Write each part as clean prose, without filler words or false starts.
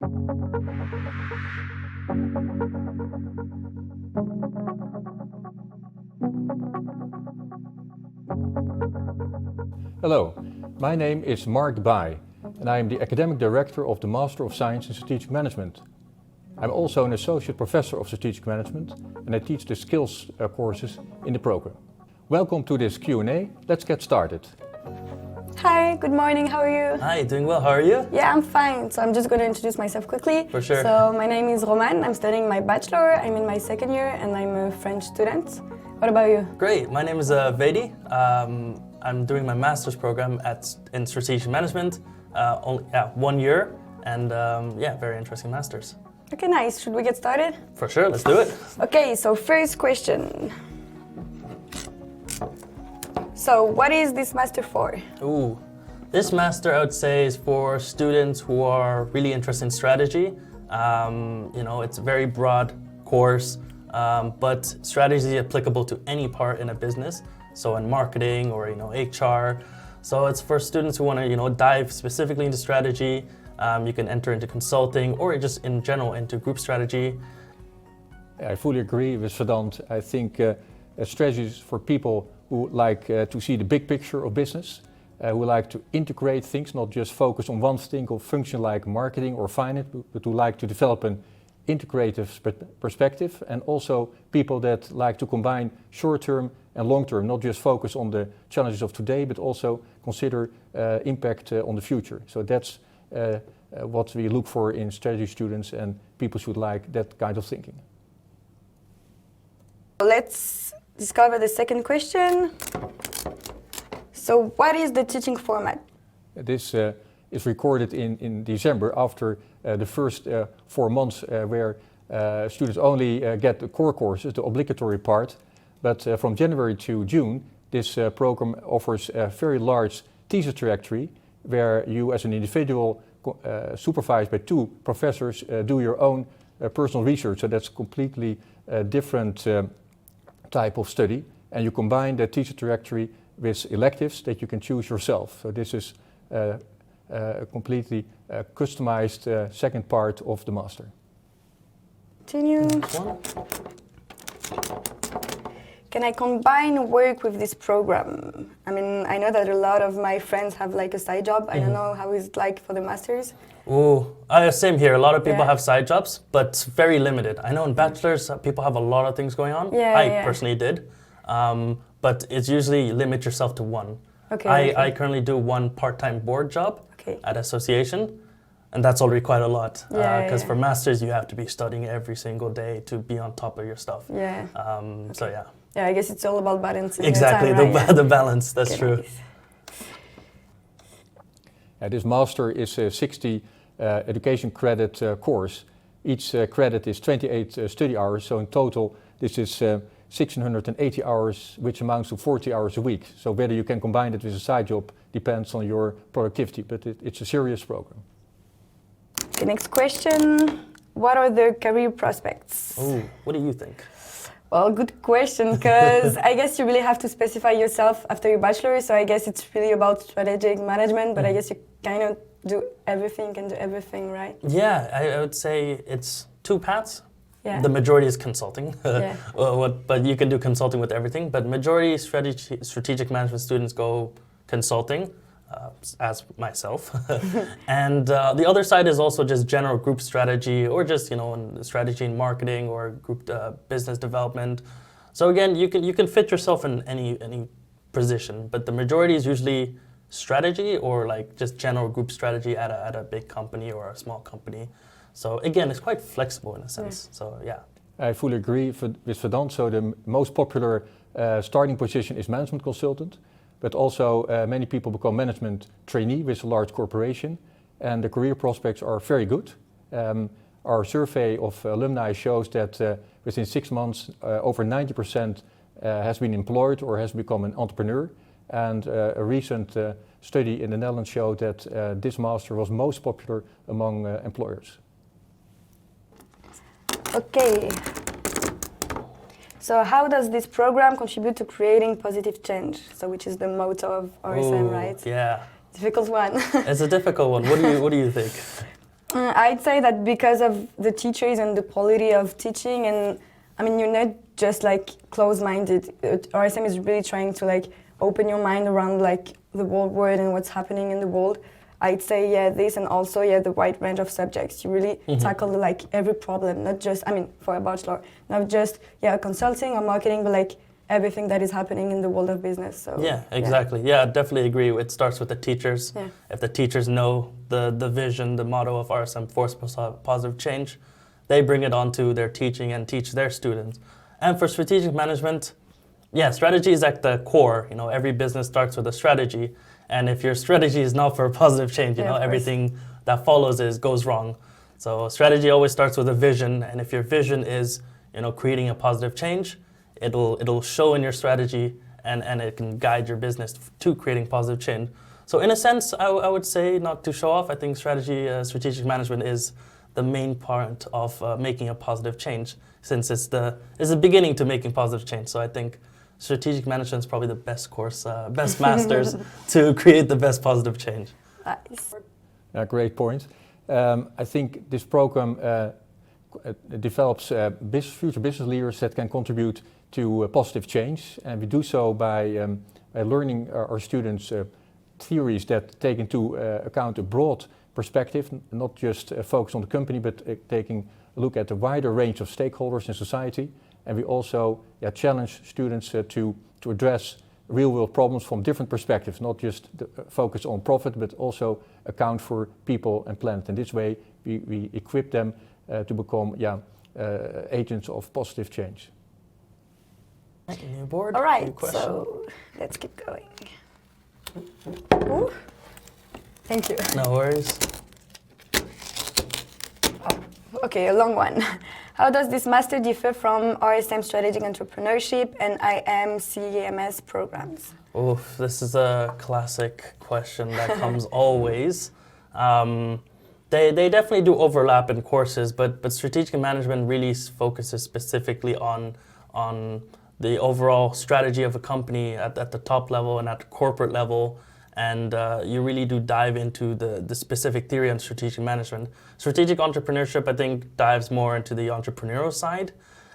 Hello, my name is Mark Bai, and I am the Academic Director of the Master of Science in Strategic Management. I'm also an Associate Professor of Strategic Management, and I teach the skills courses in the program. Welcome to this Q&A. Let's get started. Hi, good morning, how are you? Hi, doing well, how are you? Yeah, I'm fine. So I'm just going to introduce myself quickly. For sure. So my name is Roman, I'm studying my bachelor, I'm in my second year, and I'm a French student. What about you? Great, my name is Vedi. I'm doing my master's program in strategic management, 1 year, and very interesting masters. Okay, nice. Should we get started? For sure, let's do it. Okay, so first question. So what is this master for? Ooh, this master I would say is for students who are really interested in strategy. It's a very broad course, but strategy is applicable to any part in a business. So in marketing or HR. So it's for students who want to dive specifically into strategy. You can enter into consulting or just in general into group strategy. I fully agree with Vedant. I think strategy is for people who like to see the big picture of business, who like to integrate things, not just focus on one single function like marketing or finance, but who like to develop an integrative perspective, and also people that like to combine short-term and long-term, not just focus on the challenges of today, but also consider impact on the future. So that's what we look for in strategy students, and people should like that kind of thinking. Let's discover the second question. So what is the teaching format? This is recorded in December after the first 4 months where students only get the core courses, the obligatory part. But from January to June, this program offers a very large thesis trajectory where you as an individual supervised by 2 professors do your own personal research. So that's completely different type of study. And you combine the thesis trajectory with electives that you can choose yourself. So this is a completely customized second part of the master. Continue. Can I combine work with this program? I mean, I know that a lot of my friends have like a side job. I don't know how it's like for the masters. Ooh, same here. A lot of people have side jobs, but very limited. I know in bachelors, people have a lot of things going on. I personally did. But it's usually limit yourself to one. I currently do one part-time board job at association, and that's already quite a lot. Because for masters, you have to be studying every single day to be on top of your stuff. So yeah. Yeah, I guess it's all about balancing. Exactly, your time, right? the balance, that's true. Nice. This master is a 60 education credit course. Each credit is 28 study hours, so in total this is 1,680 hours, which amounts to 40 hours a week. So whether you can combine it with a side job depends on your productivity, but it's a serious program. Okay, next question. What are the career prospects? Ooh, what do you think? Well, good question, because I guess you really have to specify yourself after your bachelor, so I guess it's really about strategic management, but I guess you kind of do everything, can do everything, right? Yeah, I would say it's 2 paths. Yeah. The majority is consulting, but you can do consulting with everything, but majority strategic management students go consulting, as myself. And the other side is also just general group strategy, or just strategy in marketing or group business development. So again, you can fit yourself in any position, but the majority is usually strategy or like just general group strategy at a big company or a small company. So again, it's quite flexible in a sense. So yeah. I fully agree with Vedant. So the most popular starting position is management consultant. But also many people become management trainee with a large corporation, and the career prospects are very good. Our survey of alumni shows that within 6 months over 90% has been employed or has become an entrepreneur, and a recent study in the Netherlands showed that this master was most popular among employers. Okay. So how does this program contribute to creating positive change? So which is the motto of RSM, right? Yeah. Difficult one. It's a difficult one. What do you think? I'd say that because of the teachers and the quality of teaching, and I mean, you're not just like closed-minded. RSM is really trying to like open your mind around like the whole world and what's happening in the world. I'd say this, and also the wide range of subjects. You really tackle like every problem, not just, I mean, for a bachelor, not just consulting or marketing, but like everything that is happening in the world of business. So yeah, exactly. Yeah, I definitely agree. It starts with the teachers. Yeah. If the teachers know the vision, the motto of RSM, Force Positive Change, they bring it onto their teaching and teach their students. And for strategic management, strategy is at the core. You know, every business starts with a strategy. And if your strategy is not for positive change, everything that follows goes wrong. So strategy always starts with a vision. And if your vision is, creating a positive change, it'll show in your strategy, and it can guide your business to creating positive change. So in a sense, I would say, not to show off, I think strategic management is the main part of making a positive change, since it's the beginning to making positive change. So I think strategic management is probably the best course, best masters to create the best positive change. Nice. Great point. I think this program develops future business leaders that can contribute to positive change, and we do so by learning our students theories that take into account a broad perspective, not just focus on the company, but taking a look at a wider range of stakeholders in society. And we also challenge students to address real-world problems from different perspectives, not just focus on profit, but also account for people and planet. And this way, we equip them to become agents of positive change. New board. All right, so let's keep going. Ooh. Thank you. No worries. Okay, a long one. How does this master differ from RSM Strategic Entrepreneurship and IM CEMS programs? Oh, this is a classic question that comes always. They definitely do overlap in courses, but strategic management really focuses specifically on the overall strategy of a company at the top level and at the corporate level. And you really do dive into the specific theory on strategic management. Strategic entrepreneurship, I think, dives more into the entrepreneurial side.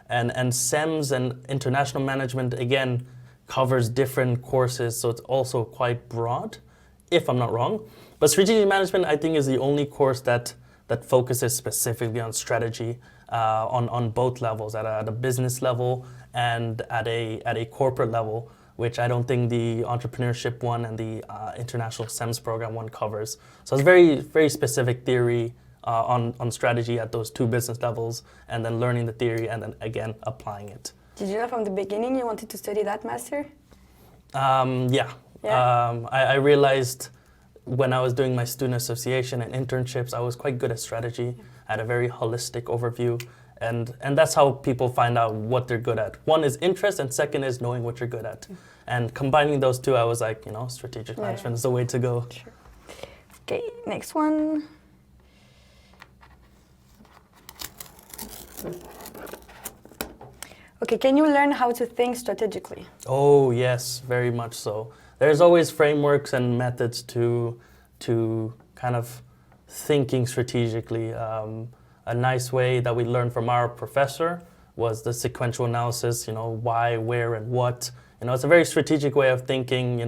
And CEMS and international management, again, covers different courses, so it's also quite broad, if I'm not wrong. But strategic management, I think, is the only course that focuses specifically on strategy on both levels, at a business level and at a corporate level, which I don't think the entrepreneurship one and the international CEMS program one covers. So it's very, very specific theory on strategy at those two business levels, and then learning the theory and then again applying it. Did you know from the beginning you wanted to study that master? Yeah. I realized when I was doing my student association and internships, I was quite good at strategy. I had a very holistic overview. And that's how people find out what they're good at. One is interest, and second is knowing what you're good at. And combining those two, I was like, strategic management is the way to go. Sure. Okay, next one. Okay, can you learn how to think strategically? Oh, yes, very much so. There's always frameworks and methods to kind of thinking strategically. A nice way that we learned from our professor was the sequential analysis, why, where, and what. It's a very strategic way of thinking,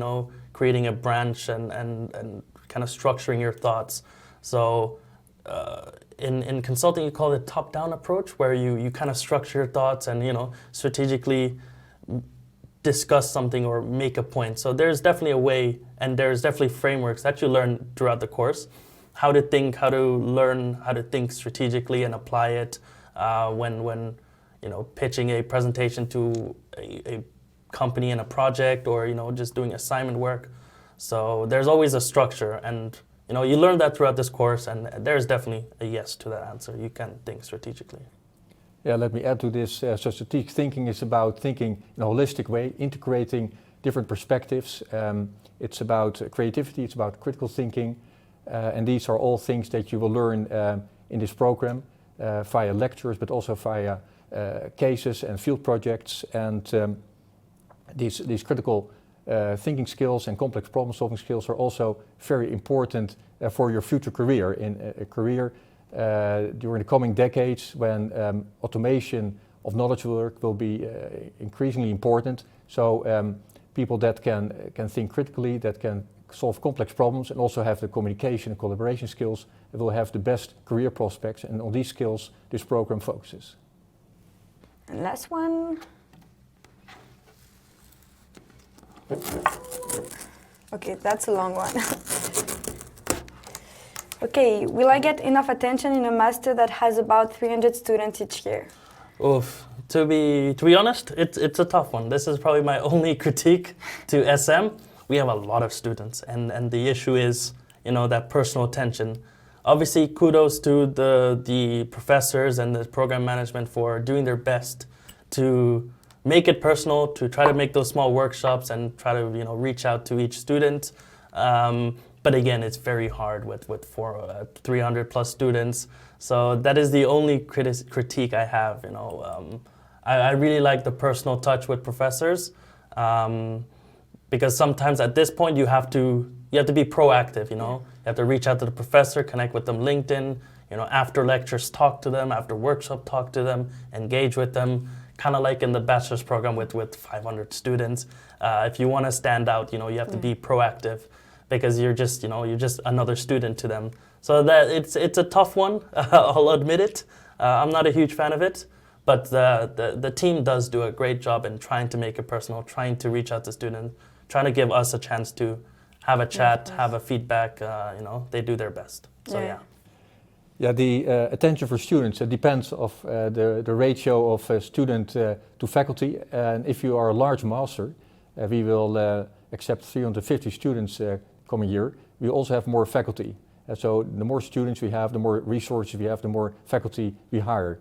creating a branch and kind of structuring your thoughts. So in consulting, you call it top-down approach, where you kind of structure your thoughts and, strategically discuss something or make a point. So there's definitely a way, and there's definitely frameworks that you learn throughout the course. How to think, how to learn how to think strategically and apply it when pitching a presentation to a company in a project, or just doing assignment work. So there's always a structure, and you learn that throughout this course, and there's definitely a yes to that answer. You can think strategically. Yeah, let me add to this. So strategic thinking is about thinking in a holistic way, integrating different perspectives. It's about creativity, it's about critical thinking. And these are all things that you will learn in this program via lectures, but also via cases and field projects. And these critical thinking skills and complex problem-solving skills are also very important for your future career. In a career, during the coming decades when automation of knowledge work will be increasingly important. So people that can think critically, that can solve complex problems and also have the communication and collaboration skills will have the best career prospects, and on these skills this program focuses. And last one. Okay, that's a long one. Okay, will I get enough attention in a master that has about 300 students each year? Oof. To be honest, it's a tough one. This is probably my only critique to SM. We have a lot of students, and the issue is, you know, that personal attention. Obviously, kudos to the professors and the program management for doing their best to make it personal, to try to make those small workshops and try to, you know, reach out to each student. But again, it's very hard with 300 plus students. So that is the only critique I have. You know, I really like the personal touch with professors, because sometimes at this point you have to be proactive. You know, you have to reach out to the professor, connect with them LinkedIn. You know, after lectures, talk to them. After workshop, talk to them. Engage with them. Kind of like in the bachelor's program with 500 students. If you want to stand out, you know, you have to be proactive, because you're just another student to them. So that it's a tough one. I'll admit it. I'm not a huge fan of it, but the team does do a great job in trying to make it personal, trying to reach out to students, trying to give us a chance to have a chat, have a feedback. You know, they do their best. So yeah. Yeah, the attention for students depends of the ratio of student to faculty. And if you are a large master, we will accept 350 students coming year. We also have more faculty. So the more students we have, the more resources we have, the more faculty we hire.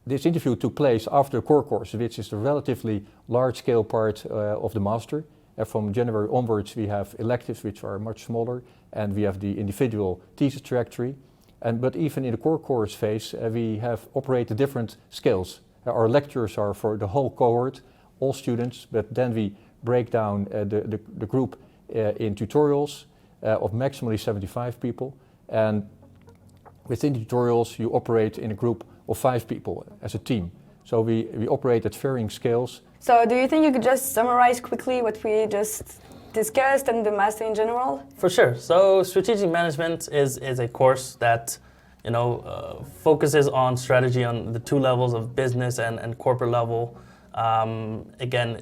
This interview took place after the core course, which is the relatively large-scale part of the master. From January onwards, we have electives, which are much smaller, and we have the individual thesis trajectory. But even in the core course phase, we have operated different scales. Our lectures are for the whole cohort, all students, but then we break down the group in tutorials of maximally 75 people. And within the tutorials, you operate in a group of 5 people as a team. So we operate at varying scales. So do you think you could just summarize quickly what we just discussed and the master in general? For sure. So strategic management is a course that, you know, focuses on strategy on the 2 levels of business and corporate level. Again,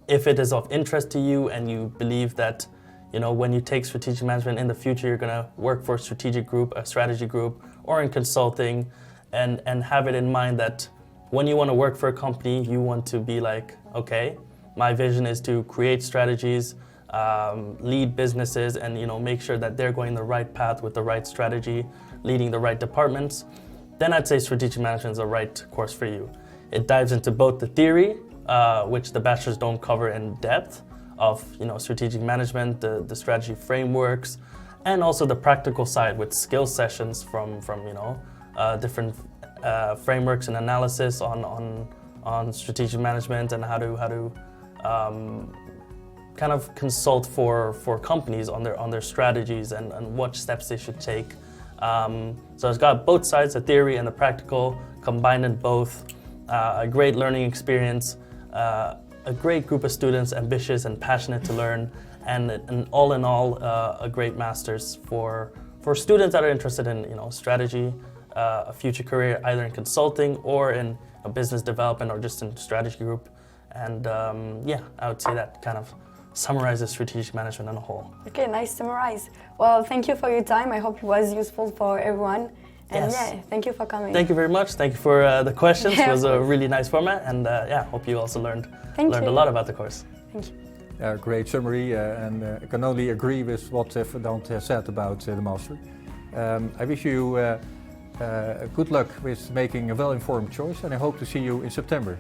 if it is of interest to you and you believe that, you know, when you take strategic management in the future, you're going to work for a strategic group, a strategy group, or in consulting, and have it in mind that when you want to work for a company, you want to be like, okay, my vision is to create strategies, lead businesses, and, you know, make sure that they're going the right path with the right strategy, leading the right departments. Then I'd say strategic management is the right course for you. It dives into both the theory, which the bachelors don't cover in depth, of, you know, strategic management, the strategy frameworks, and also the practical side with skill sessions from you know, different frameworks and analysis on strategic management and how to kind of consult for companies on their strategies and what steps they should take. So it's got both sides, the theory and the practical, combined in both. A great learning experience, a great group of students, ambitious and passionate to learn, and all in all, a great master's for students that are interested in, you know, strategy, a future career either in consulting or in a business development or just in strategy group. And yeah, I would say that kind of summarizes strategic management on a whole. Okay, nice summarize. Well, thank you for your time. I hope it was useful for everyone. And yes. Yeah, thank you for coming. Thank you very much. Thank you for the questions. It was a really nice format, and yeah, hope you also learned a lot about the course. Thank you. Great summary, and I can only agree with what Verdant has said about the master. I wish you good luck with making a well-informed choice, and I hope to see you in September.